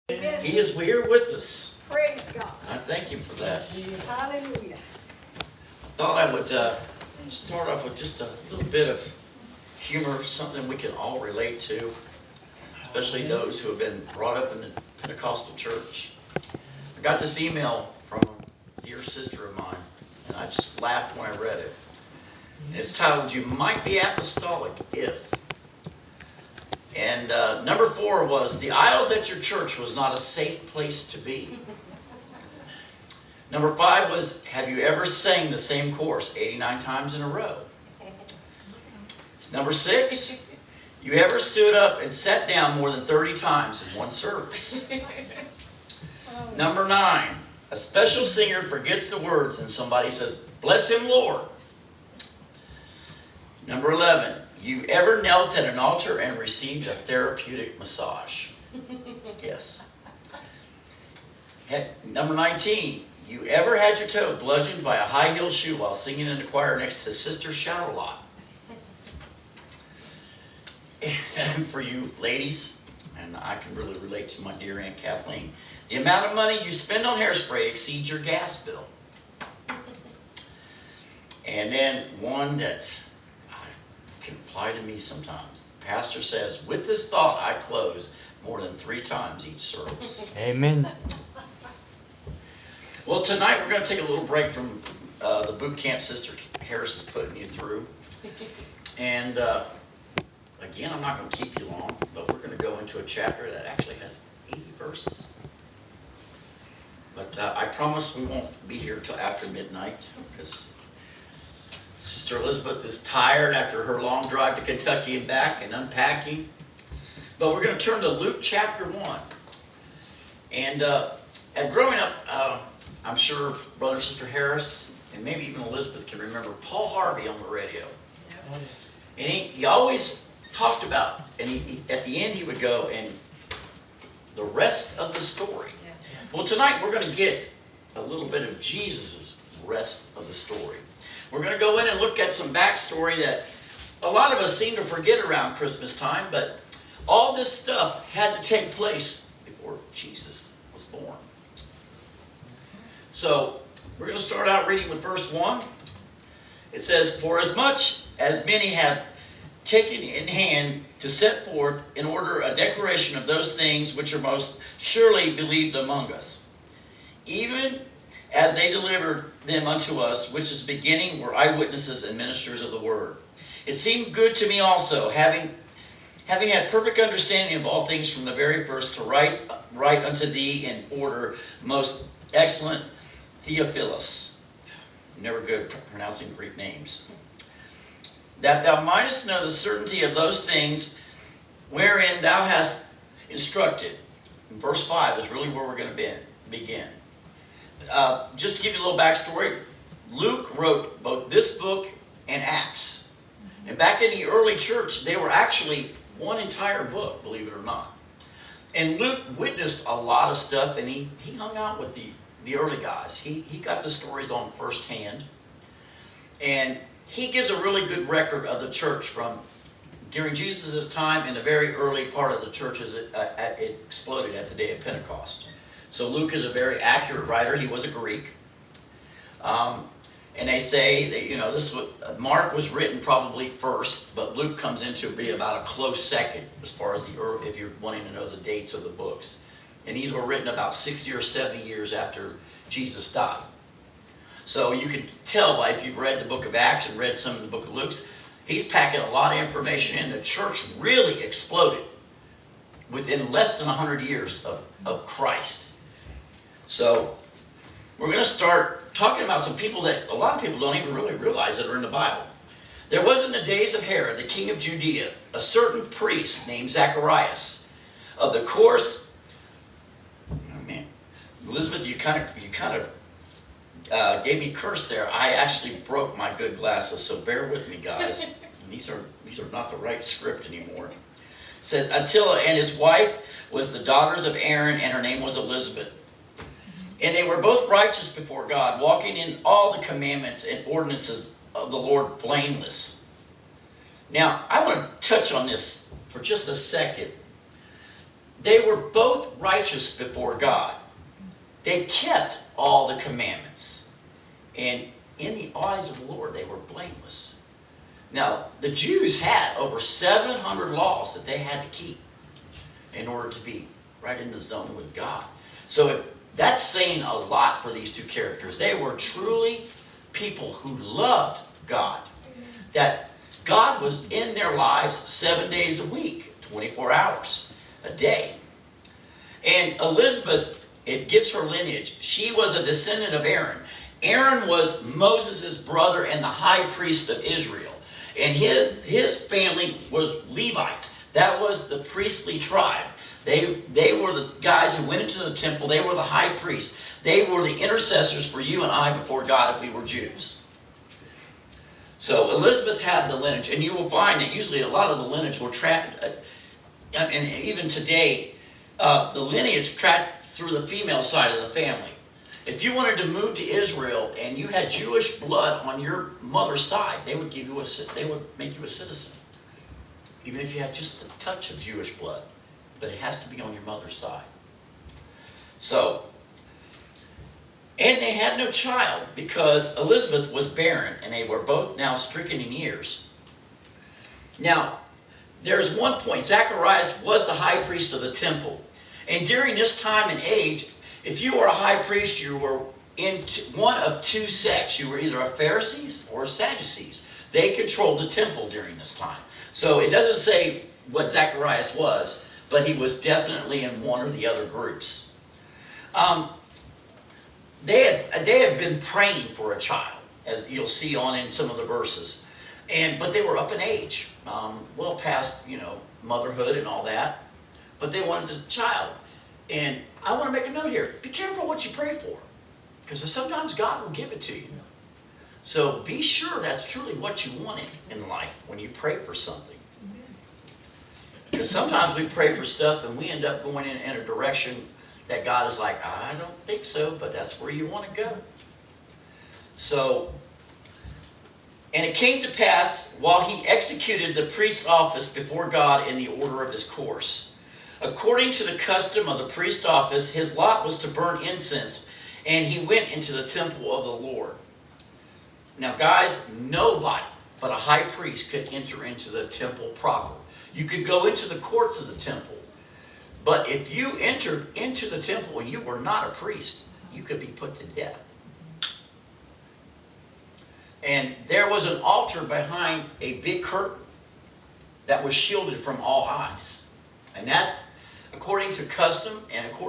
Amen. He is here with us. Praise God. I thank Him for that. Hallelujah. I thought I would start off with just a little bit of humor, something we can all relate to, especially those who have been brought up in the Pentecostal church. I got this email from a dear sister of mine, and I just laughed when I read it. It's titled, "You Might Be Apostolic If." And number 4 was, "The aisles at your church was not a safe place to be." Number 5 was, "Have you ever sang the same chorus 89 times in a row?" Number 6, "You ever stood up and sat down more than 30 times in one service?" Number 9, "A special singer forgets the words and somebody says, 'Bless him, Lord.'" Number 11, "You ever knelt at an altar and received a therapeutic massage?" Yes. Number 19, "You ever had your toe bludgeoned by a high-heeled shoe while singing in the choir next to Sister Shout-A-Lot?" And for you ladies, and I can really relate to my dear Aunt Kathleen, "The amount of money you spend on hairspray exceeds your gas bill." And then one that can apply to me sometimes. The pastor says, "With this thought I close," more than 3 times each service. Amen. Well, tonight we're going to take a little break from the boot camp Sister Harris is putting you through. And again, I'm not going to keep you long, but we're going to go into a chapter that actually has 80 verses. But I promise we won't be here till after midnight, because Sister Elizabeth is tired after her long drive to Kentucky and back and unpacking. But we're going to turn to Luke chapter 1. And growing up, I'm sure Brother and Sister Harris, and maybe even Elizabeth, can remember Paul Harvey on the radio. And he always talked about, and at the end he would go, "And the rest of the story." Well, tonight we're going to get a little bit of Jesus' rest of the story. We're going to go in and look at some backstory that a lot of us seem to forget around Christmas time, but all this stuff had to take place before Jesus was born. So we're going to start out reading with verse 1. It says, "For as much as many have taken in hand to set forth in order a declaration of those things which are most surely believed among us, even as they delivered them unto us, which is beginning were eyewitnesses and ministers of the word. It seemed good to me also, having had perfect understanding of all things from the very first, to write unto thee in order, most excellent Theophilus." Never good pronouncing Greek names. "That thou mightest know the certainty of those things wherein thou hast instructed." And verse 5 is really where we're going to begin. Just to give you a little backstory, Luke wrote both this book and Acts. And back in the early church, they were actually one entire book, believe it or not. And Luke witnessed a lot of stuff, and he hung out with the early guys. He got the stories on firsthand. And he gives a really good record of the church from during Jesus' time and the very early part of the church as it exploded at the day of Pentecost. So Luke is a very accurate writer. He was a Greek. And they say that, Mark was written probably first, but Luke comes in to be about a close second as far as if you're wanting to know the dates of the books. And these were written about 60 or 70 years after Jesus died. So you can tell if you've read the book of Acts and read some of the book of Luke, he's packing a lot of information in. The church really exploded within less than 100 years of Christ. So we're going to start talking about some people that a lot of people don't even really realize that are in the Bible. "There was in the days of Herod, the king of Judea, a certain priest named Zacharias, of the course..." Oh man, Elizabeth, you kind of gave me curse there. I actually broke my good glasses, so bear with me, guys. These are not the right script anymore. It says, "Attila and his wife was the daughters of Aaron, and her name was Elizabeth. And they were both righteous before God, walking in all the commandments and ordinances of the Lord blameless." Now, I want to touch on this for just a second. they were both righteous before God. They kept all the commandments. And in the eyes of the Lord, they were blameless. Now, the Jews had over 700 laws that they had to keep in order to be right in the zone with God. So that's saying a lot for these two characters. They were truly people who loved God. That God was in their lives 7 days a week, 24 hours a day. And Elizabeth, it gives her lineage. She was a descendant of Aaron. Aaron was Moses' brother and the high priest of Israel. And his family was Levites. That was the priestly tribe. They were the guys who went into the temple. They were the high priests. They were the intercessors for you and I before God if we were Jews. So Elizabeth had the lineage. And you will find that usually a lot of the lineage were tracked. And even today, the lineage tracked through the female side of the family. If you wanted to move to Israel and you had Jewish blood on your mother's side, they would make you a citizen, even if you had just a touch of Jewish blood. But it has to be on your mother's side. So, and they had no child because Elizabeth was barren, and they were both now stricken in years. Now, there's one point. Zacharias was the high priest of the temple. And during this time and age, if you were a high priest, you were in one of two sects. You were either a Pharisees or a Sadducees. They controlled the temple during this time. So it doesn't say what Zacharias was, but he was definitely in one or the other groups. They had been praying for a child, as you'll see on in some of the verses. But they were up in age, well past, motherhood and all that. But they wanted a child. And I want to make a note here. Be careful what you pray for. Because sometimes God will give it to you. So be sure that's truly what you want in life when you pray for something. Because sometimes we pray for stuff and we end up going in a direction that God is like, I don't think so, but that's where you want to go. So, and it came to pass while he executed the priest's office before God in the order of his course. According to the custom of the priest's office, his lot was to burn incense, and he went into the temple of the Lord. Now, guys, nobody but a high priest could enter into the temple proper. You could go into the courts of the temple, but if you entered into the temple and you were not a priest, you could be put to death. And there was an altar behind a big curtain that was shielded from all eyes. And that, according to custom and according